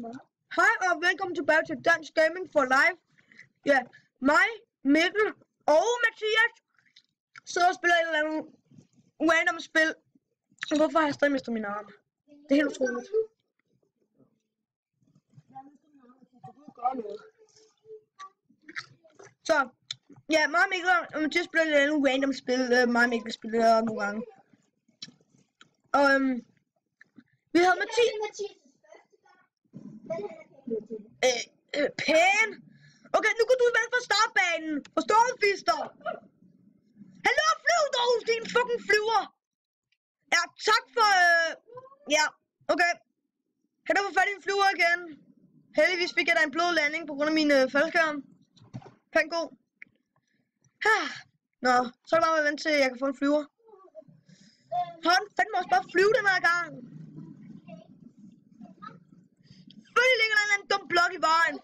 Hej og velkommen tilbage til Dansk Gaming for Live. Ja, mig, Mikkel og Mathias sidder og spiller et eller andet random spil. Hvorfor har jeg stadig mistet min arm? Det er helt utroligt. Så, ja, mig og Mikkel og Mathias spiller et eller andet random spil. Mig og Mikkel spiller nogle gange. Og vi havde Mathias. Pæn. Okay, nu går du væk fra startbanen. Forstår du, Fister? Hallo, flyv dog, din fucking flyver. Ja, tak for, ja, okay. Kan du få fat i en flyver igen? Heldigvis fik jeg da en blød landing på grund af min faldskærm. Pæn god. Nå, så er det bare at vente til, at jeg kan få en flyver. Han fandme også bare flyve den her gang. Selvfølgelig ligger der en eller anden dum blok i vejen.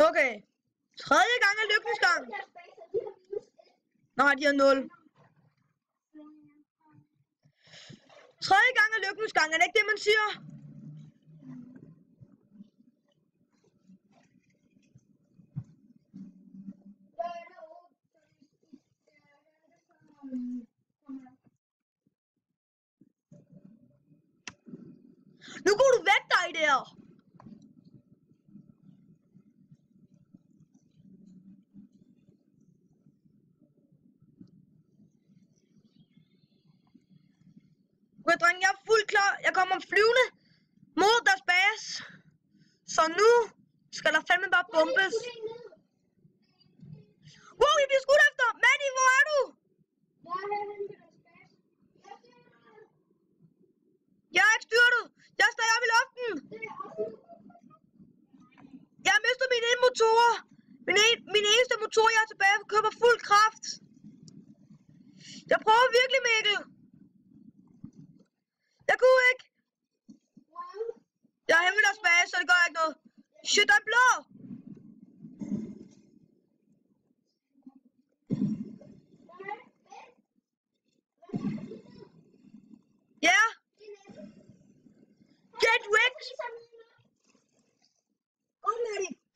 Okay. Tredje gang er lykkens gang. Nej, de har 0. Tredje gang er lykkens gang. Er det ikke det, man siger? Nu går du væk dig der. Okay, drenge, jeg er fuldt klar. Jeg kommer flyvende mod deres base. Så nu skal der fandme bare bombes. Wow, jeg bliver skudt efter. Manny, hvor er du? Jeg er ikke styrtet. Jeg er stadig oppe i luften. Jeg har mistet mine ene motorer. Min eneste motor, jeg er tilbage, kører på fuld kraft. Jeg prøver virkelig, Mikkel. Jeg kunne ikke. Jeg er hjemme i deres base, så det gør ikke noget. Shit, der er blå. Ja. Yeah. Get wrecked.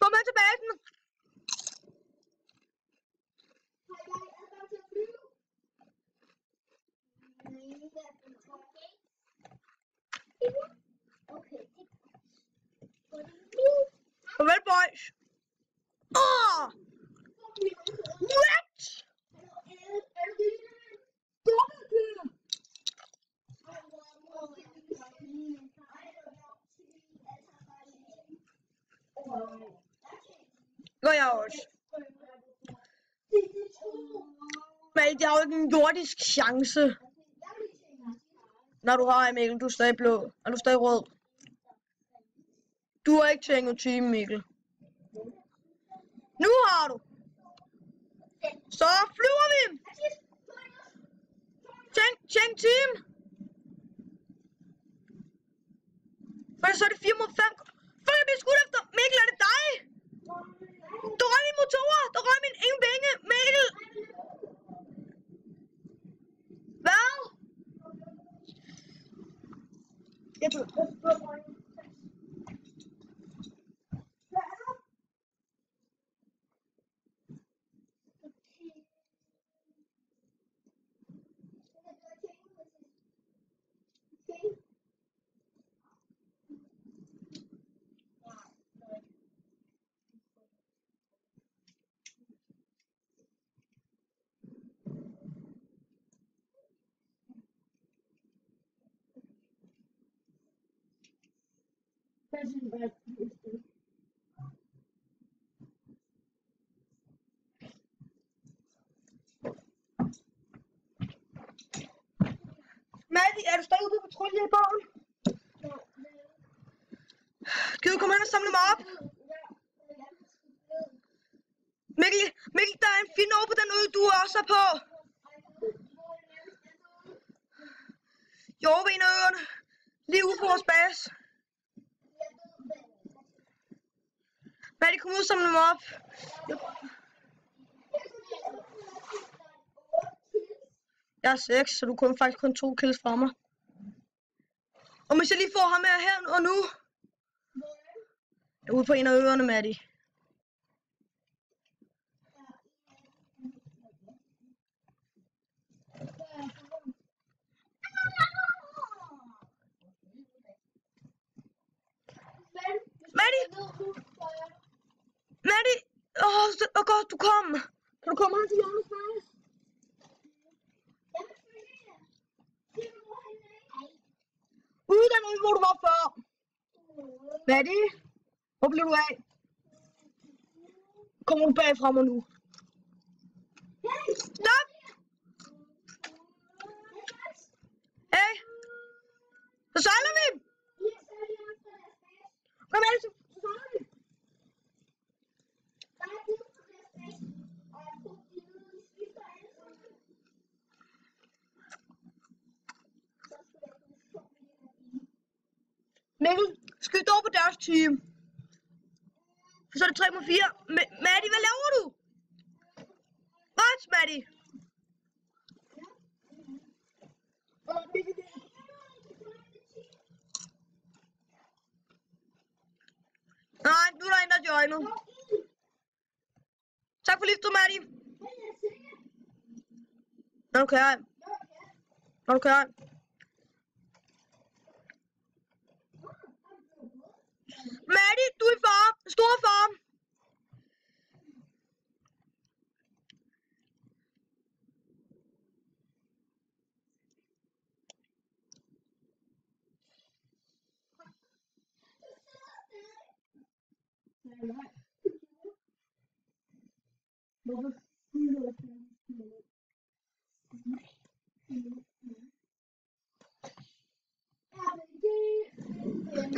Få med til basen. Farvel, boys. What? Gør jeg også. Men det har jo ikke en jordisk chance. Når du har Mikkel, du er stadig blå. Og du er stadig rød. Du har ikke tænkt team, Mikkel. Nu har du. Så flyver vi. Tænk team. For så er det 4 mod 5. Fuck, jeg bliver skudt efter. Mikkel, er det dig? Du røg mine motorer. Du røg mine ingen penge. Mikkel. Hvad? Jeg tror. Maddie, er du stadig ude på patrulje i bogen? Kan du komme hen og samle mig op? Mikkel, der er en fin over på den øde, du også er på. Jo, ved en af øerne. Lige ude på vores base. Maddie, kom ud og samle mig op. Jeg er 6, så du kommer faktisk kun 2 kills fra mig. Og hvis jeg lige får ham her og nu. Jeg er ude på en af øerne, Maddie. Maddie! Åh, godt, du kom. Kan du komme hen til hjørnet snart? Ude dernede, hvor du var før. Maddie? Hvor blev du af? Kommer du bagfra mig nu? Stop! Hey! Så sejler vi! Kom her, så sejler vi! Mikkel, skyd over på deres team. Så er det 3 mod 4. Maddie, hvad laver du? What, Maddie? Nej, nu er der en, der joiner. Tak for liftet, Maddie. Okay. Okay. Maddie, du er i fare. Stor fare.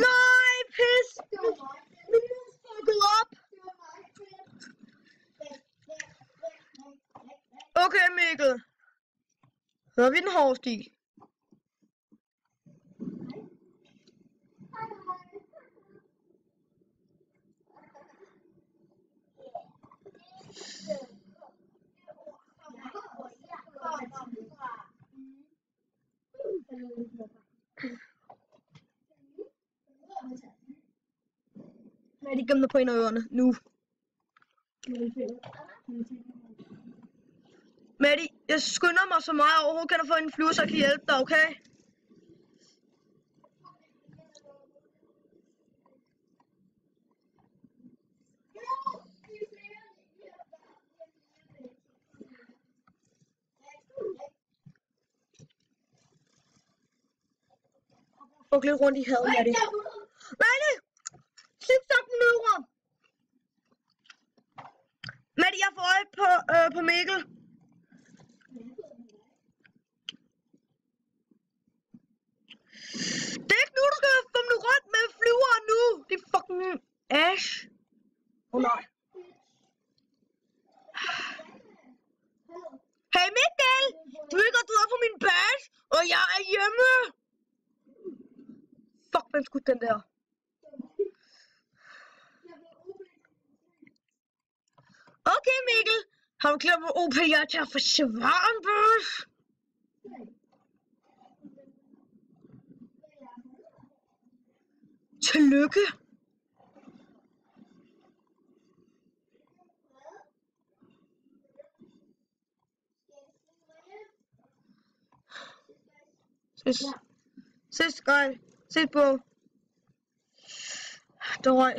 Nej, pis! Min mus fuckede op! Okay, Mikkel. Så er vi den hårde sti. Maddie, gem dig på en af ørerne. Nu. Maddie, jeg skynder mig så meget overhovedet kan du få en flyver, så jeg kan hjælpe dig, okay? Fuck lidt rundt i havet, Maddie. Maddie! Slip sammen nødre! Maddie, jeg får øje på Mikkel. Det er ikke nu, du skal fumle rundt med flyveren nu. Det er fucking ash. Nej. Hey Mikkel! Du ved godt, du er på min base, og jeg er hjemme. Fuck, hvem skudte den der? Okay, Mikkel. Har du glemt, hvor OP jeg er til at forsvare en bøs? Tillykke. Sidste gang. Sidst på. Der røg.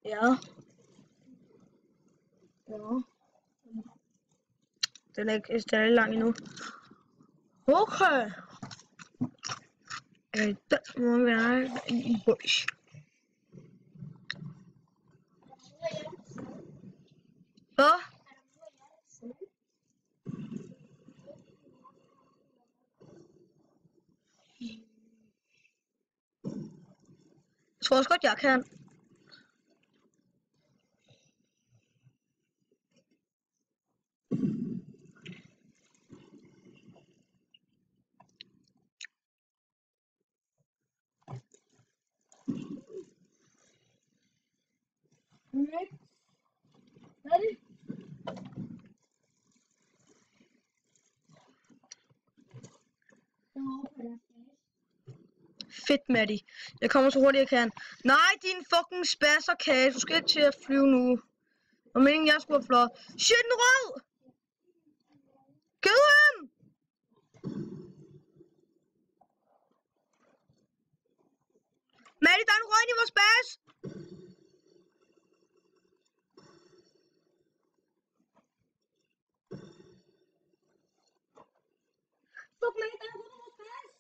Ja. Ja. Den er ikke stadig lang endnu. Okay. Der må være en bush. Hvad? Jeg tror også godt, jeg kan. Ready? Fedt, Maddie. Jeg kommer så hurtigt jeg kan. Nej, din fucking spasserkage. Du skal ikke til at flyve nu. Og meningen jeg skulle have flået. Shit, en rød! Gid ham! Maddie, der er en rød i vores bas! Fuck, Maddie, der er en rød i vores bas!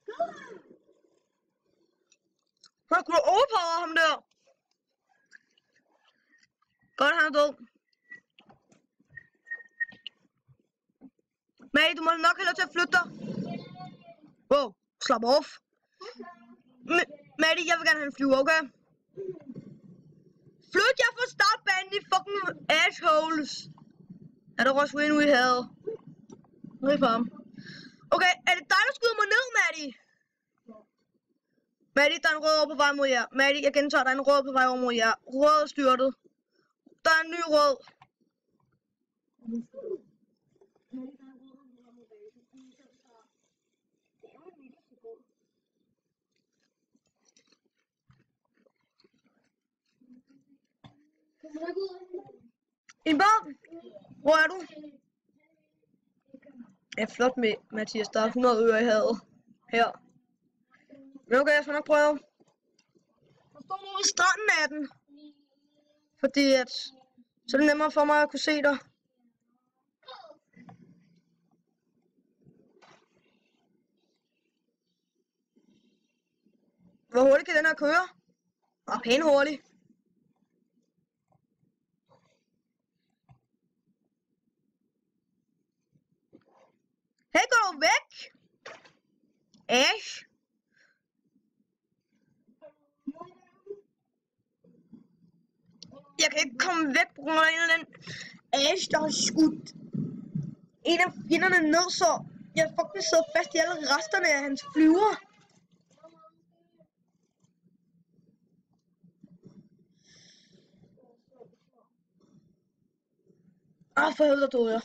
Gid ham! Han kunne overpower ham der. Godt, han er død. Maddie, du må nok hellere til at flytte dig. Wow, slap off. Maddie, jeg vil gerne have en flyver, okay? Flyt jer fra startbanen, i fucking assholes. Er der også win, we havde? Rigtig for ham. Okay, er det dig, der skyder mig ned, Maddie? Maddie, der er en rød over på vej mod jer. Maddie, jeg gentager, der er en rød på vej over mod jer. Rød er styrtet. Der er en ny rød. En barn? Hvor er du? Ja, flot med Mathias. Der er 100 øre i havet. Her. Men okay, jeg skal nok prøve. Der står nu ved stranden af den. Fordi at så er det nemmere for mig at kunne se dig. Hvor hurtigt kan den her køre? Pænt hurtigt. Hey, gå du væk! Ash! Jeg kan ikke komme væk på grund af en eller anden Ash, der har skudt en af fjenderne ned, så jeg fucking sidder fast i alle resterne af hans flyver. For helvede, der døde jeg.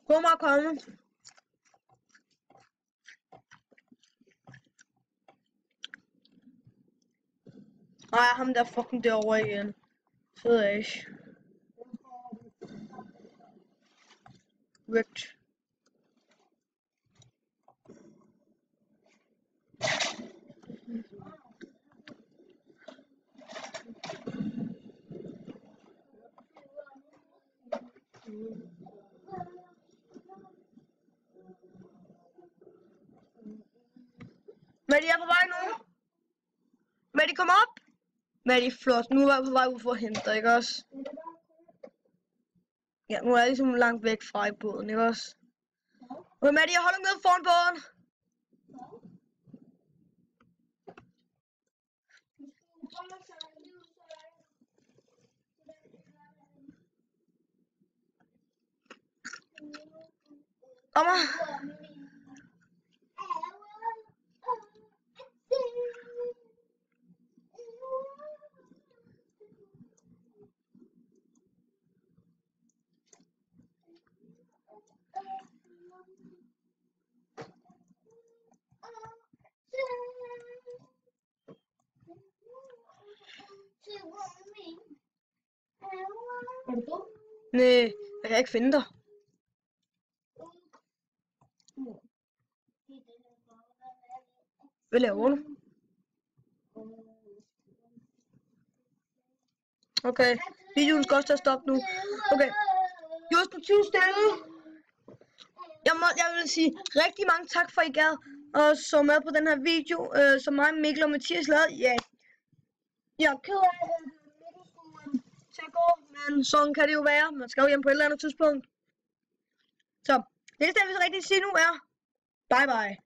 Gå mig at komme. Nej, ham der fucking derovre igen. Fed Ash. Ripped. Maddie er på vej nu. Maddie, kom op. Maddie, flot. Nu er jeg på vej ud for at hente dig, ikke også? Ja, nu er jeg ligesom langt væk fra i båden, ikke også? Okay, Maddie, jeg holder med foran båden. Kom her. Nej, jeg kan ikke finde dig. Hvad laver du? Okay, videoen skal også til at stoppe nu. Okay, just på 20 stille. Jeg vil sige rigtig mange tak for, at I gad og så med på den her video, som mig, Mikkel og Mathias lavede. Ja, jeg er ked af at Mikkel skulle til at gå, men sådan kan det jo være. Man skal jo hjem på et eller andet tidspunkt. Så det eneste, jeg vil rigtig sige nu er, bye bye.